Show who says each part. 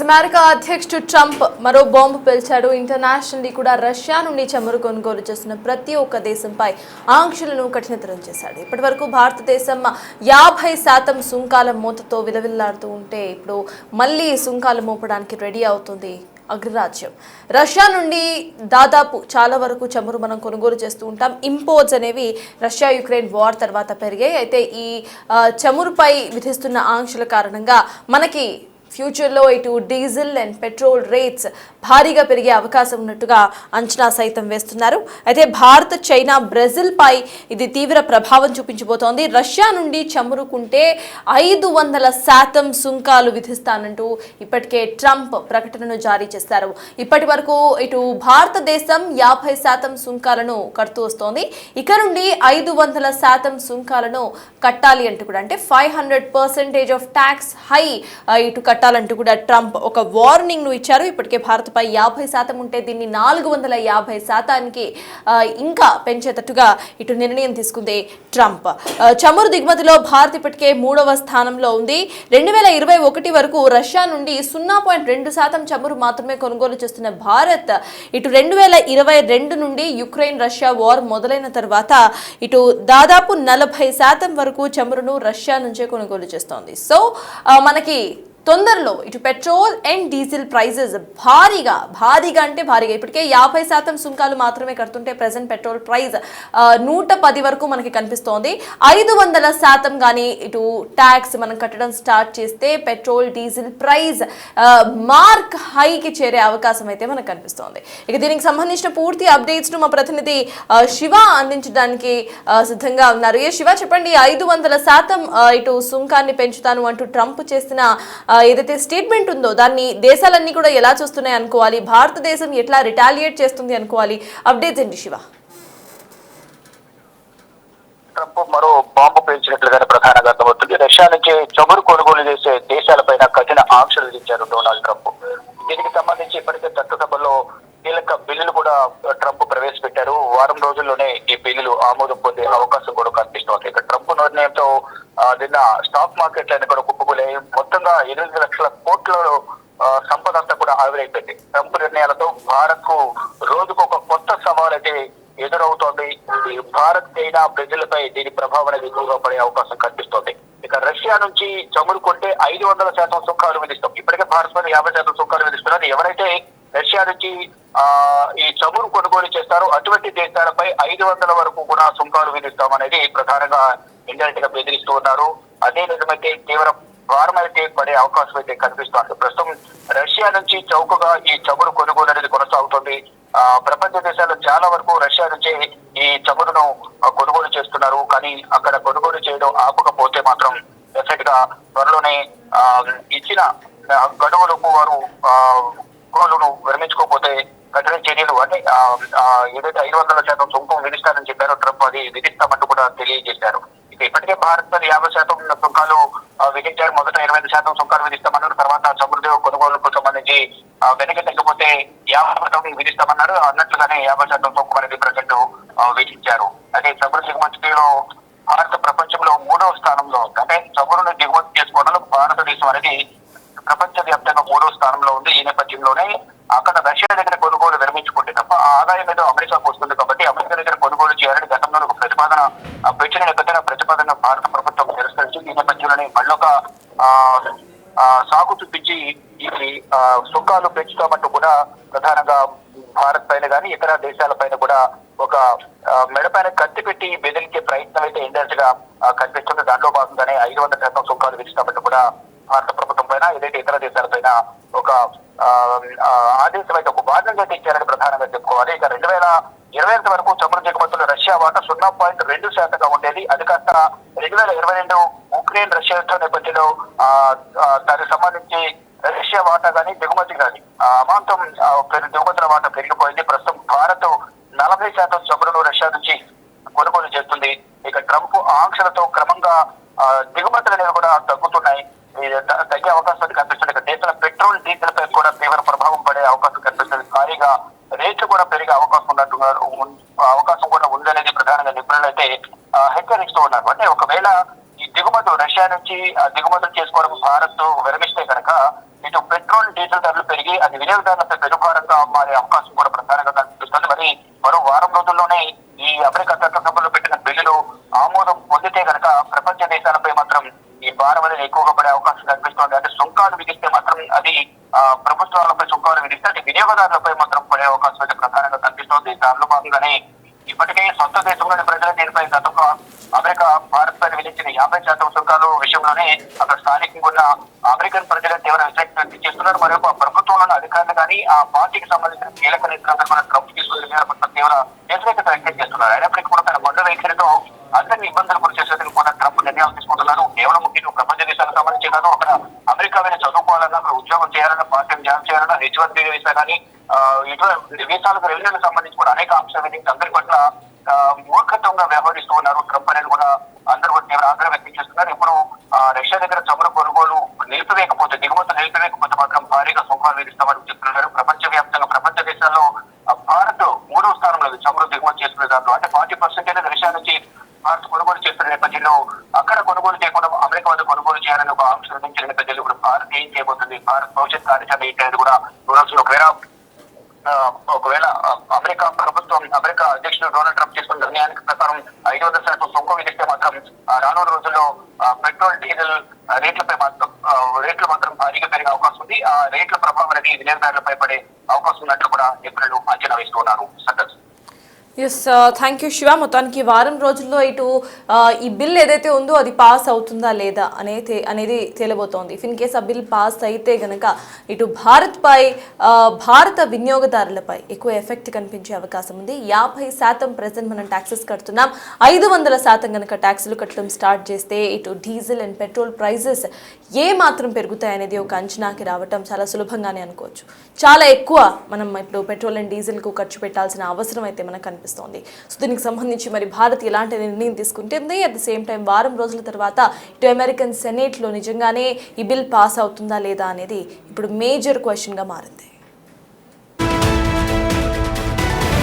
Speaker 1: America అధ్యక్షుడు Trump మరో bomb పేల్చాడు. Internationally కూడా రష్యా నుండి చమురు కొనుగోలు చేస్తున్న ప్రతి ఒక్క దేశంపై ఆంక్షలను కఠినతరం చేశాడు. ఇప్పటి వరకు భారతదేశం 50% సుంకాల మూతతో విలవిల్లాడుతూ ఉంటే ఇప్పుడు మళ్ళీ సుంకాలు మోపడానికి రెడీ అవుతుంది అగ్రరాజ్యం. రష్యా నుండి దాదాపు చాలా వరకు చమురు మనం కొనుగోలు చేస్తూ ఉంటాం. ఇంపోర్ట్స్ అనేవి రష్యా యుక్రెయిన్ వార్ తర్వాత పెరిగాయి. అయితే ఈ చమురుపై విధిస్తున్న ఆంక్షల కారణంగా మనకి ఫ్యూచర్లో ఇటు డీజిల్ అండ్ పెట్రోల్ రేట్స్ భారీగా పెరిగే అవకాశం ఉన్నట్టుగా అంచనా సైతం వేస్తున్నారు. అయితే భారత్, చైనా, బ్రెజిల్ పై ఇది తీవ్ర ప్రభావం చూపించబోతోంది. రష్యా నుండి చమురుకుంటే 500% సుంకాలు విధిస్తానంటూ ఇప్పటికే ట్రంప్ ప్రకటనను జారీ చేశారు. ఇప్పటి వరకు ఇటు భారతదేశం 50% సుంకాలను కడుతూ వస్తోంది. ఇక నుండి 500% సుంకాలను కట్టాలి అంటూ కూడా, అంటే 500% ఆఫ్ ట్యాక్స్ హై ఇటు కట్టాలంటూ కూడా ట్రంప్ ఒక వార్నింగ్ ను ఇచ్చారు. ఇప్పటికే భారత్పై 50% ఉంటే దీన్ని 450% ఇంకా పెంచేటట్టుగా ఇటు నిర్ణయం తీసుకుంది ట్రంప్. చమురు దిగుమతిలో భారత్ ఇప్పటికే 3వ స్థానంలో ఉంది. 2021 వరకు రష్యా నుండి 0.2% చమురు మాత్రమే కొనుగోలు చేస్తున్న భారత్ ఇటు 2022 నుండి యుక్రెయిన్ రష్యా వార్ మొదలైన తర్వాత ఇటు దాదాపు 40% వరకు చమురును రష్యా నుంచే కొనుగోలు చేస్తోంది. సో మనకి తొందరలో ఇటు పెట్రోల్ అండ్ డీజిల్ ప్రైజెస్ భారీగా అంటే భారీగా ఇప్పటికే 50% సుంకాలు మాత్రమే కడుతుంటే ప్రెసెంట్ పెట్రోల్ ప్రైస్ 110 వరకు మనకి కనిపిస్తోంది. 500% కానీ ఇటు ట్యాక్స్ మనం కట్టడం స్టార్ట్ చేస్తే పెట్రోల్ డీజిల్ ప్రైస్ మార్క్ హైకి చేరే అవకాశం అయితే మనకు కనిపిస్తోంది. ఇక దీనికి సంబంధించిన పూర్తి అప్డేట్స్ ను మా ప్రతినిధి శివ అందించడానికి సిద్ధంగా ఉన్నారు. శివ, చెప్పండి, 500% ఇటు సుంకాన్ని పెంచుతాను అంటూ ట్రంప్ చేసిన ఏదైతే స్టేట్మెంట్ ఉందో దాన్ని దేశాలన్నీ కూడా ఎలా చూస్తున్నాయి అనుకోవాలి, భారతదేశం ఎట్లా రిటాలియేట్ చేస్తుంది అనుకోవాలి, అప్డేట్స్ ఏంటి శివ?
Speaker 2: ట్రంప్ మరో బాంబు పేల్చినట్లుగానే ప్రధానంగా అర్థమవుతుంది. రష్యా నుంచి చమురు కొనుగోలు చేసే దేశాలపైన కఠిన ఆంక్షలు విధించారు డొనాల్డ్ ట్రంప్. దీనికి సంబంధించి ఇప్పటికే చట్టసభలో కీలక బిల్లులు కూడా ట్రంప్ ప్రవేశపెట్టారు. వారం రోజుల్లోనే ఈ బిల్లులు ఆమోదం పొందే అవకాశం కూడా కనిపిస్తోంది. ఇక ట్రంప్ నిర్ణయంతో నిన్న స్టాక్ మార్కెట్లన్నీ కూడా కుప్పకూలాయి. మొత్తంగా 8 లక్షల కోట్ల సంపద అంతా కూడా ఆవిరైపోయింది. ట్రంప్ నిర్ణయాలతో భారత్ కు రోజుకు ఒక కొత్త సవాల్ అయితే ఎదురవుతోంది. భారత్, చైనా, బ్రెజిల్ పై దీని ప్రభావం అనేది ఎక్కువగా పడే అవకాశం కనిపిస్తోంది. ఇక రష్యా నుంచి చమురు కొంటే 500% సుంకాలు విధిస్తాం. ఇప్పటికే భారత్ పైన 50% సుంకాలు విధిస్తున్నారు. ఎవరైతే రష్యా నుంచి ఈ చమురు కొనుగోలు చేస్తారో అటువంటి దేశాలపై 500 వరకు కూడా సుంకాలు విధిస్తామనేది ప్రధానంగా ఇండైరెక్ట్ గా బెదిరిస్తూ ఉన్నారు. అదే నిజమైతే తీవ్ర భారం అయితే పడే అవకాశం అయితే కనిపిస్తోంది. ప్రస్తుతం రష్యా నుంచి చౌకగా ఈ చమురు కొనుగోలు అనేది కొనసాగుతుంది. ప్రపంచ దేశాలు చాలా వరకు రష్యా నుంచి ఈ చమురును కొనుగోలు చేస్తున్నారు. కానీ అక్కడ కొనుగోలు చేయడం ఆపకపోతే మాత్రం డెఫినెట్ గా త్వరలోనే ఇచ్చిన గడువులకు వారు కొనుగోలును విరమించుకోకపోతే కఠిన చర్యలు, అంటే ఏదైతే 500% సుంకం విధిస్తారని చెప్పారో ట్రంప్, అది విధిస్తామంటూ కూడా తెలియజేశారు. ఇక ఇప్పటికే భారత్ పై 50% సుంకాలు విధించారు. మొదట 25% సుంకాలు విధిస్తామన్నారు. తర్వాత చమురు కొనుగోలుకు సంబంధించి వెనక్కి తగ్గిపోతే 50% విధిస్తామన్నారు. అన్నట్లుగానే 50% సుంకం అనేది ప్రజెంట్ విధించారు. అదే చమురు దిగుమతిలో భారత ప్రపంచంలో 3వ స్థానంలో ఉంది. అంటే చమురును దిగుమతి చేసుకోవడంలో భారతదేశం అనేది ప్రపంచ వ్యాప్తంగా 3వ స్థానంలో ఉంది. ఈ నేపథ్యంలోనే అక్కడ రష్యా దగ్గర కొనుగోలు విరమించుకుంటే తప్ప ఆదాయం ఏదో అమెరికాకు వస్తుంది. కాబట్టి అమెరికా దగ్గర కొనుగోలు చేయాలని గతంలో ఒక ప్రతిపాదన పెట్టిన నేపథ్యంగా ప్రతిపాదన భారత ప్రభుత్వం తిరస్కరించింది. ఈ నేపథ్యంలోనే మళ్ళొక సాగు చూపించి ఈ సుంకాలు పెంచుతామంటూ కూడా ప్రధానంగా భారత్ పైన కానీ ఇతర దేశాల పైన కూడా ఒక మెడపైన కత్తి పెట్టి బెదిరించే ప్రయత్నం అయితే ఇండైరెక్ట్ గా కనిపిస్తుంది. దాంట్లో భాగంగానే 500% సుంకాలు విధిస్తామంటూ కూడా భారత ప్రభుత్వం పైన ఏదైతే ఇతర దేశాలపైన ఒక ఆదేశం అయితే, ఒక వార్నింగ్ అయితే ఇచ్చారని ప్రధానంగా చెప్పుకోవాలి. ఇక 2025 వరకు చమురు దిగుమతులు రష్యా వాటా 0.2% ఉండేది. అది కాస్త 2022 ఉక్రెయిన్ రష్యా యుద్ధం నేపథ్యంలో దానికి సంబంధించి రష్యా వాటా కానీ దిగుమతి కానీ అమాంతం దిగుమతుల వాటా పెరిగిపోయింది. ప్రస్తుతం భారత్ 40% చమురును రష్యా నుంచి కొనుగోలు చేస్తుంది. ఇక ట్రంప్ ఆంక్షలతో క్రమంగా దిగుమతులు అనేవి కూడా తగ్గుతున్నాయి, తగ్గే అవకాశం కనిపిస్తుంది. దేశంలో పెట్రోల్, డీజిల్ పై కూడా తీవ్ర ప్రభావం పడే అవకాశం కనిపిస్తుంది. భారీగా రేట్లు కూడా పెరిగే అవకాశం కూడా ఉందనేది ప్రధానంగా నిపుణులు అయితే హెచ్చరిస్తూ ఉన్నారు. అంటే ఒకవేళ ఈ దిగుమతులు రష్యా నుంచి దిగుమతులు చేసుకోవడం భారత్ విరమిస్తే కనుక ఈ ఇటు పెట్రోల్ డీజిల్ ధరలు పెరిగి అది వినియోగదారులపై పెనుభారంగా మారే అవకాశం కూడా ప్రధానంగా కనిపిస్తుంది. మరి మరో వారం రోజుల్లోనే ఈ అమెరికా చట్టసభలో పెట్టిన బిల్లులు ఆమోదం పొందితే కనుక ప్రపంచ దేశాలపై మాత్రం ఈ భారం అనేది ఎక్కువగా పడే అవకాశం కనిపిస్తోంది. అంటే సుంకాలు విధిస్తే మాత్రం అది ప్రభుత్వాలపై సుంకాలు విధిస్తే అది వినియోగదారులపై మాత్రం పడే అవకాశం అయితే ప్రధానంగా కనిపిస్తోంది. దానిలో భాగంగానే ఇప్పటికే సొంత దేశంలోని ప్రజల దీనిపై గతంలో అమెరికా భారత్ పైన విధించిన 50% సుంకాలు విషయంలోనే అక్కడ స్థానికంగా ఉన్న అమెరికన్ ప్రజలు తీవ్ర వ్యతిరేకత వ్యక్తం చేస్తున్నారు. మరొక ప్రభుత్వంలోని అధికారులు కానీ ఆ పార్టీకి సంబంధించిన కీలక నేతలందరూ కూడా ట్రంప్ తీసుకున్న నిర్ణయాల పట్ల తీవ్ర వ్యతిరేకత వ్యక్తం చేస్తున్నారు. అయినప్పటికీ కూడా తన మొండ వైఖరితో అందరినీ ఇబ్బందులు గురి చేసేందుకు కూడా ట్రంప్ నిర్ణయాలు తీసుకుంటున్నారు. కేవలం ముఖ్యంగా ప్రపంచ దేశాలకు సంబంధించి కాదు, అక్కడ అమెరికా మీద చదువుకోవాలన్నా, అక్కడ ఉద్యోగం చేయాలన్నా, పార్ట్ టైం జాబ్ చేయాలన్నా, H-1B వీసా కానీ ఇటువంటి వీసాలకు రెవెన్యూలకు సంబంధించి కూడా అనేక అంశాలు అందరి పట్ల మూర్ఖత్వంగా వ్యవహరిస్తూ ఉన్నారు ట్రంప్ అనేది కూడా అందరూ కూడా తీవ్ర ఆగ్రహం వ్యక్తం చేస్తున్నారు. ఇప్పుడు రష్యా దగ్గర చమురు కొనుగోలు నిలిపివేయకపోతే, దిగుమతులు నిలిపివేయకపోతే మాత్రం భారీగా సుంకాలు విధిస్తామని చెప్తున్నారు. ప్రపంచ వ్యాప్తంగా ప్రపంచ దేశాల్లో భారత్ 3వ స్థానంలో చమురు దిగుమతి చేసుకునే దాంట్లో, అంటే 40% రష్యా నుంచి భారత్ కొనుగోలు చేస్తున్న నేపథ్యంలో అక్కడ కొనుగోలు చేయకుండా అమెరికా వద్ద కొనుగోలు చేయాలని ఒక ఆంక్ష విధించిన నేపథ్యంలో ఇప్పుడు భారత్ ఏం చేయబోతుంది, భారత్ భవిష్యత్ కార్యాచరణ ఏంటి అనేది కూడా చూడాల్సిన. ఒకవేళ అమెరికా ప్రభుత్వం, అమెరికా అధ్యక్షుడు డొనాల్డ్ ట్రంప్ తీసుకున్న నిర్ణయానికి ప్రకారం 500% సుంకం విధిస్తే మాత్రం రానున్న రోజుల్లో పెట్రోల్ డీజిల్ రేట్లు మాత్రం భారీగా పెరిగే అవకాశం ఉంది. ఆ రేట్ల ప్రభావం అనేది వినియోగదారులపై పడే అవకాశం ఉన్నట్లు కూడా నిపుణులు అంచనా వేస్తున్నారు. Santosh.
Speaker 1: Yes, thank you Shiva. మొత్తానికి వారం రోజుల్లో ఇటు ఈ బిల్ ఏదైతే ఉందో అది పాస్ అవుతుందా లేదా అనేది తేలబోతోంది. ఇఫ్ ఇన్ కేస్ ఆ బిల్ పాస్ అయితే గనక ఇటు భారత వినియోగదారులపై ఎక్కువ ఎఫెక్ట్ కనిపించే అవకాశం ఉంది. 50% ప్రెజెంట్ మనం ట్యాక్సెస్ కడుతున్నాం, 500% కనుక ట్యాక్సులు కట్టడం స్టార్ట్ చేస్తే ఇటు డీజిల్ అండ్ పెట్రోల్ ప్రైజెస్ ఏ మాత్రం పెరుగుతాయనేది ఒక అంచనాకి రావటం చాలా సులభంగానే అనుకోవచ్చు. చాలా ఎక్కువ మనం ఇప్పుడు పెట్రోల్ అండ్ డీజిల్కు ఖర్చు పెట్టాల్సిన అవసరం అయితే మనకు కనిపిస్తోంది. సో దీనికి సంబంధించి మరి భారత్ ఎలాంటి నిర్ణయం తీసుకుంటుంది, అట్ ద సేమ్ టైం వారం రోజుల తర్వాత ఇటు అమెరికన్ సెనేట్లో నిజంగానే ఈ బిల్ పాస్ అవుతుందా లేదా అనేది ఇప్పుడు మేజర్ క్వశ్చన్గా మారింది.